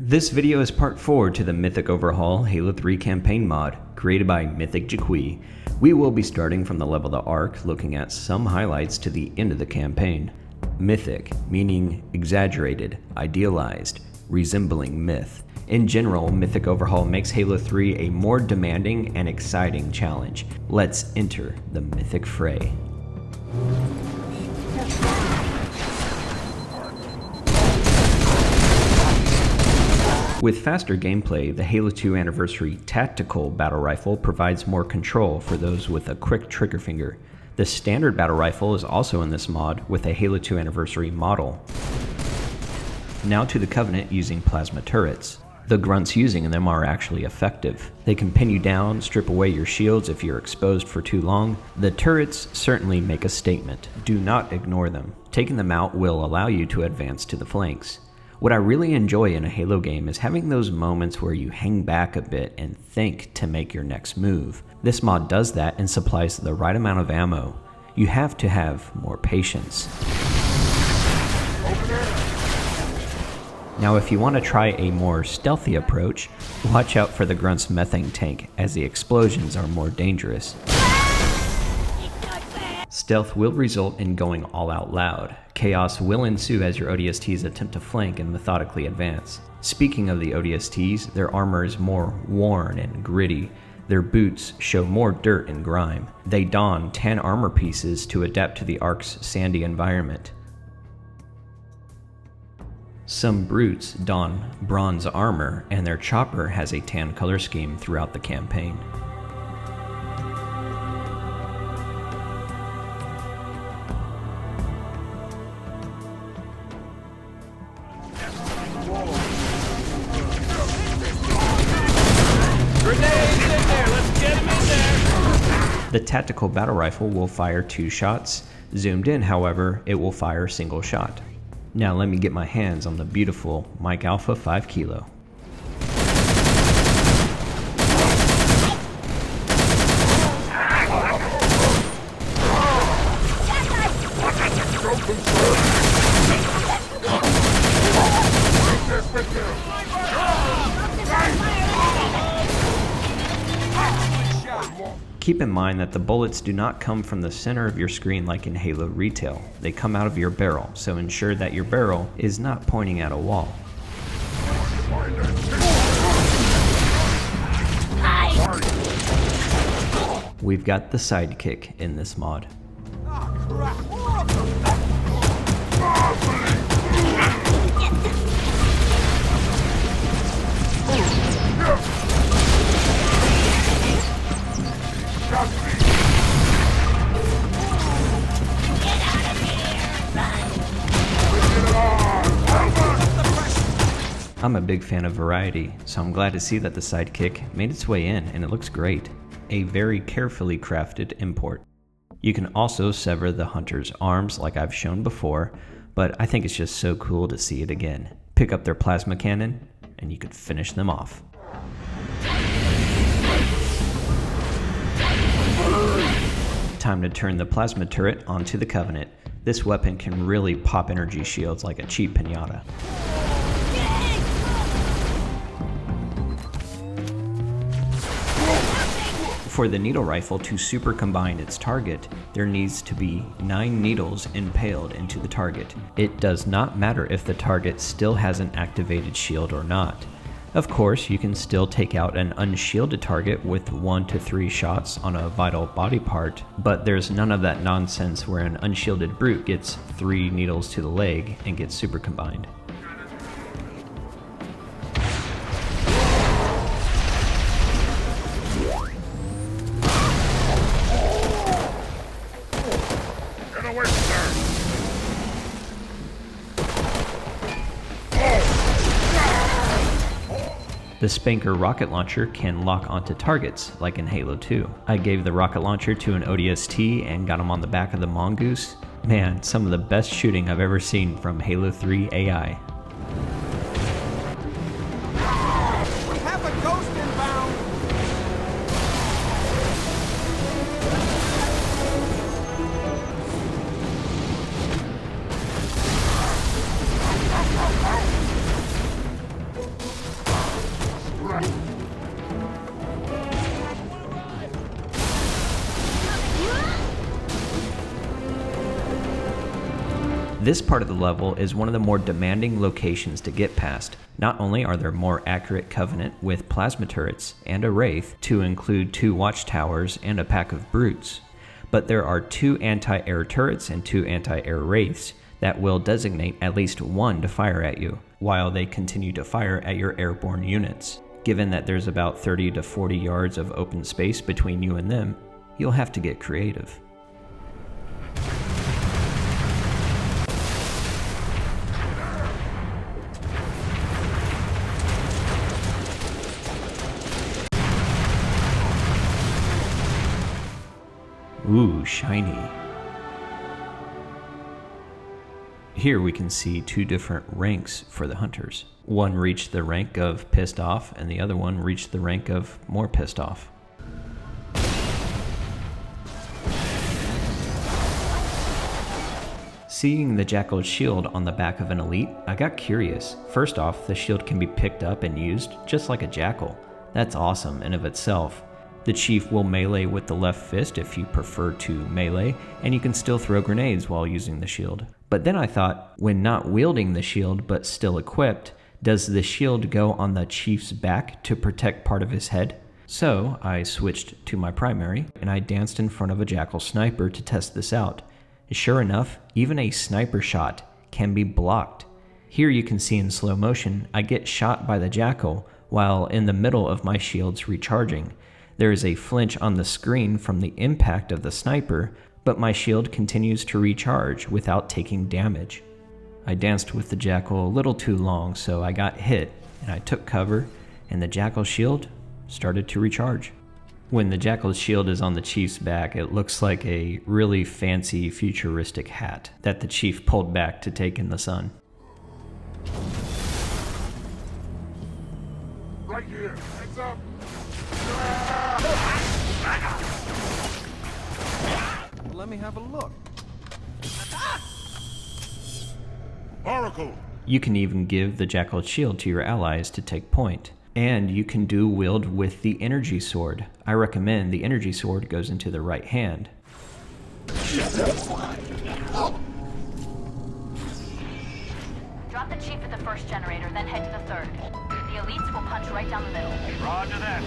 This video is part 4 to the Mythic Overhaul Halo 3 campaign mod, created by Mythic Jackal. We will be starting from the level of the Ark, looking at some highlights to the end of the campaign. Mythic, meaning exaggerated, idealized, resembling myth. In general, Mythic Overhaul makes Halo 3 a more demanding and exciting challenge. Let's enter the Mythic fray. With faster gameplay, the Halo 2 Anniversary Tactical Battle Rifle provides more control for those with a quick trigger finger. The standard battle rifle is also in this mod with a Halo 2 Anniversary model. Now to the Covenant using plasma turrets. The grunts using them are actually effective. They can pin you down, strip away your shields if you're exposed for too long. The turrets certainly make a statement. Do not ignore them. Taking them out will allow you to advance to the flanks. What I really enjoy in a Halo game is having those moments where you hang back a bit and think to make your next move. This mod does that and supplies the right amount of ammo. You have to have more patience. Now if you want to try a more stealthy approach, watch out for the grunt's methane tank as the explosions are more dangerous. Stealth will result in going all out loud. Chaos will ensue as your ODSTs attempt to flank and methodically advance. Speaking of the ODSTs, their armor is more worn and gritty. Their boots show more dirt and grime. They don tan armor pieces to adapt to the Ark's sandy environment. Some brutes don bronze armor, and their chopper has a tan color scheme throughout the campaign. The tactical battle rifle will fire 2 shots. Zoomed in, however, it will fire a single shot. Now let me get my hands on the beautiful Mike Alpha 5 Kilo. Keep in mind that the bullets do not come from the center of your screen like in Halo Retail. They come out of your barrel, so ensure that your barrel is not pointing at a wall. We've got the Sidekick in this mod. I'm a big fan of variety, so I'm glad to see that the Sidekick made its way in and it looks great. A very carefully crafted import. You can also sever the hunter's arms like I've shown before, but I think it's just so cool to see it again. Pick up their plasma cannon and you could finish them off. Time to turn the plasma turret onto the Covenant. This weapon can really pop energy shields like a cheap piñata. For the needle rifle to super combine its target, there needs to be 9 needles impaled into the target. It does not matter if the target still has an activated shield or not. Of course, you can still take out an unshielded target with 1 to 3 shots on a vital body part, but there's none of that nonsense where an unshielded brute gets 3 needles to the leg and gets super combined. The Spanker rocket launcher can lock onto targets, like in Halo 2. I gave the rocket launcher to an ODST and got him on the back of the Mongoose. Man, some of the best shooting I've ever seen from Halo 3 AI. We have a ghost inbound! This part of the level is one of the more demanding locations to get past. Not only are there more accurate Covenant with plasma turrets and a Wraith to include 2 watchtowers and a pack of brutes, but there are 2 anti-air turrets and 2 anti-air Wraiths that will designate at least one to fire at you, while they continue to fire at your airborne units. Given that there's about 30 to 40 yards of open space between you and them, you'll have to get creative. Ooh, shiny. Here we can see 2 different ranks for the hunters. One reached the rank of pissed off, and the other one reached the rank of more pissed off. Seeing the Jackal's shield on the back of an elite, I got curious. First off, the shield can be picked up and used just like a Jackal. That's awesome in of itself. The chief will melee with the left fist if you prefer to melee, and you can still throw grenades while using the shield. But then I thought, when not wielding the shield but still equipped, does the shield go on the chief's back to protect part of his head? So I switched to my primary, and I danced in front of a Jackal sniper to test this out. Sure enough, even a sniper shot can be blocked. Here you can see in slow motion, I get shot by the Jackal while in the middle of my shield's recharging. There is a flinch on the screen from the impact of the sniper, but my shield continues to recharge without taking damage. I danced with the Jackal a little too long, so I got hit, and I took cover, and the Jackal's shield started to recharge. When the Jackal's shield is on the chief's back, it looks like a really fancy futuristic hat that the chief pulled back to take in the sun. Right here. Heads up. Let me have a look. Oracle! You can even give the Jackal's shield to your allies to take point. And you can dual wield with the energy sword. I recommend the energy sword goes into the right hand. Drop the chief at the first generator, then head to the third. The elites will punch right down the middle. Roger that.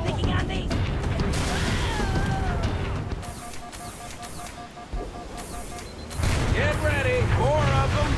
Thinking on me! Get ready. 4 of them.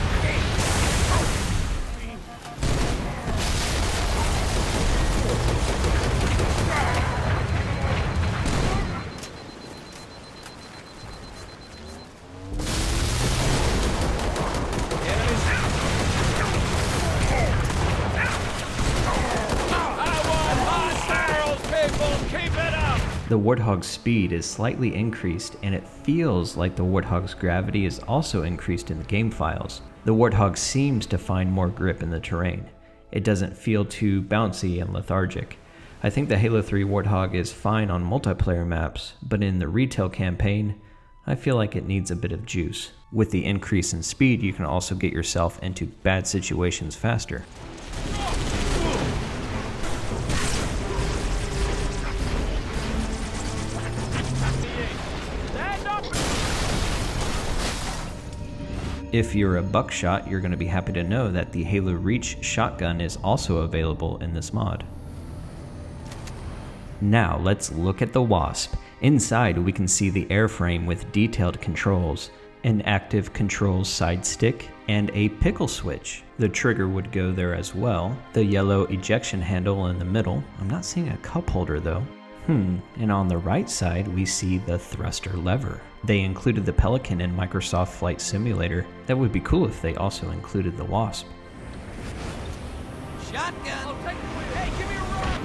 The Warthog's speed is slightly increased, and it feels like the Warthog's gravity is also increased in the game files. The Warthog seems to find more grip in the terrain. It doesn't feel too bouncy and lethargic. I think the Halo 3 Warthog is fine on multiplayer maps, but in the retail campaign, I feel like it needs a bit of juice. With the increase in speed, you can also get yourself into bad situations faster. If you're a buckshot, you're going to be happy to know that the Halo Reach shotgun is also available in this mod. Now let's look at the Wasp. Inside we can see the airframe with detailed controls, an active controls side stick, and a pickle switch. The trigger would go there as well. The yellow ejection handle in the middle. I'm not seeing a cup holder though. And on the right side we see the thruster lever. They included the Pelican in Microsoft Flight Simulator. That would be cool if they also included the Wasp. Shotgun. I'll take the wheel. Hey, give me a run.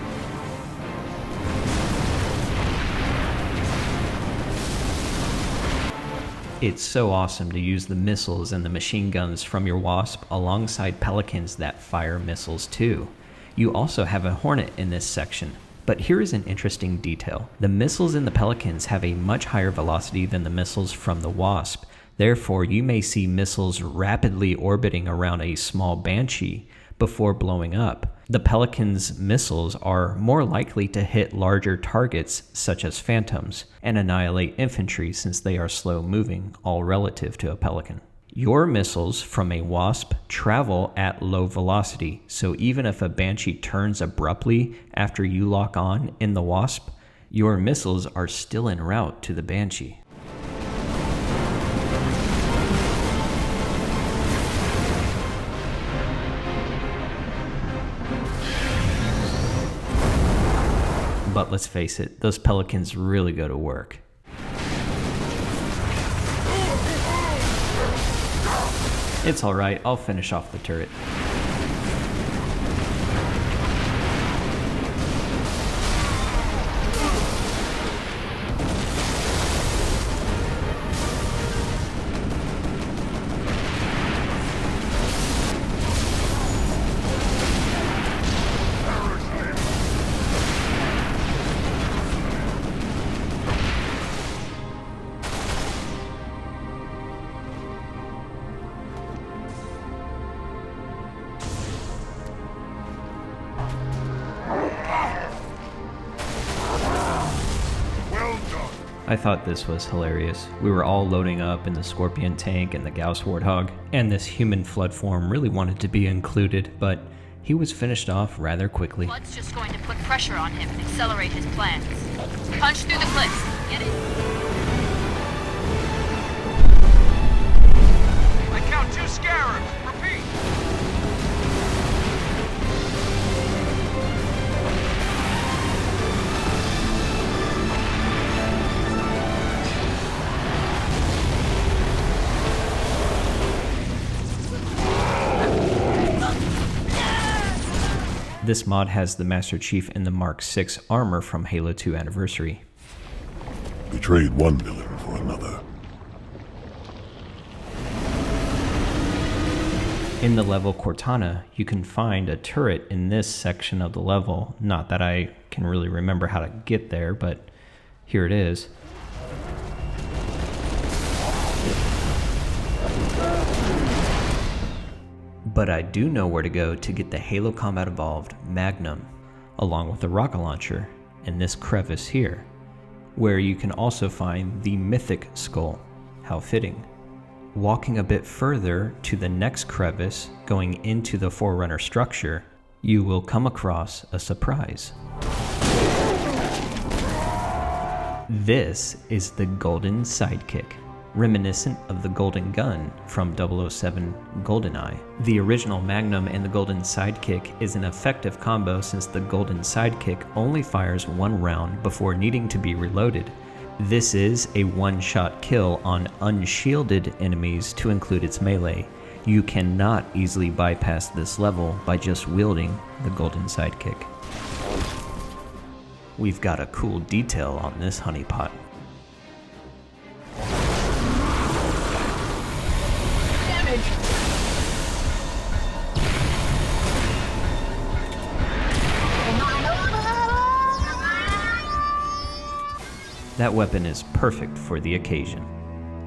It's so awesome to use the missiles and the machine guns from your Wasp alongside Pelicans that fire missiles too. You also have a Hornet in this section. But here is an interesting detail. The missiles in the Pelicans have a much higher velocity than the missiles from the Wasp. Therefore, you may see missiles rapidly orbiting around a small Banshee before blowing up. The Pelican's missiles are more likely to hit larger targets such as Phantoms and annihilate infantry since they are slow moving, all relative to a Pelican. Your missiles from a Wasp travel at low velocity, so even if a Banshee turns abruptly after you lock on in the Wasp, your missiles are still en route to the Banshee. But let's face it, those Pelicans really go to work. It's alright, I'll finish off the turret. I thought this was hilarious. We were all loading up in the Scorpion tank and the Gauss Warthog, and this human flood form really wanted to be included, but he was finished off rather quickly. Flood's just going to put pressure on him and accelerate his plans. Punch through the cliffs. Get it? I count 2 scarabs. Repeat. This mod has the Master Chief in the Mark VI armor from Halo 2 Anniversary. We trade one villain for another. In the level Cortana, you can find a turret in this section of the level. Not that I can really remember how to get there, but here it is. But I do know where to go to get the Halo Combat Evolved Magnum, along with the rocket launcher in this crevice here, where you can also find the Mythic skull. How fitting. Walking a bit further to the next crevice, going into the Forerunner structure, you will come across a surprise. This is the Golden Sidekick, reminiscent of the Golden Gun from 007 GoldenEye. The original Magnum and the Golden Sidekick is an effective combo since the Golden Sidekick only fires 1 round before needing to be reloaded. This is a one-shot kill on unshielded enemies to include its melee. You cannot easily bypass this level by just wielding the Golden Sidekick. We've got a cool detail on this honeypot. That weapon is perfect for the occasion.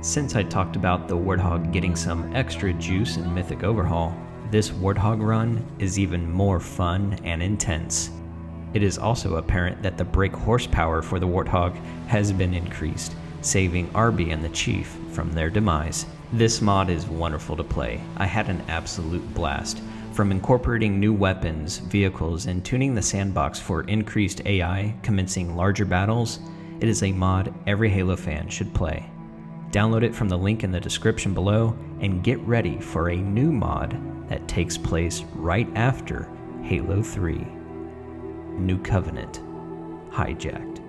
Since I talked about the Warthog getting some extra juice in Mythic Overhaul, this Warthog run is even more fun and intense. It is also apparent that the brake horsepower for the Warthog has been increased, saving Arby and the Chief from their demise. This mod is wonderful to play. I had an absolute blast. From incorporating new weapons, vehicles, and tuning the sandbox for increased AI commencing larger battles, it is a mod every Halo fan should play. Download it from the link in the description below and get ready for a new mod that takes place right after Halo 3. New Covenant Hijacked.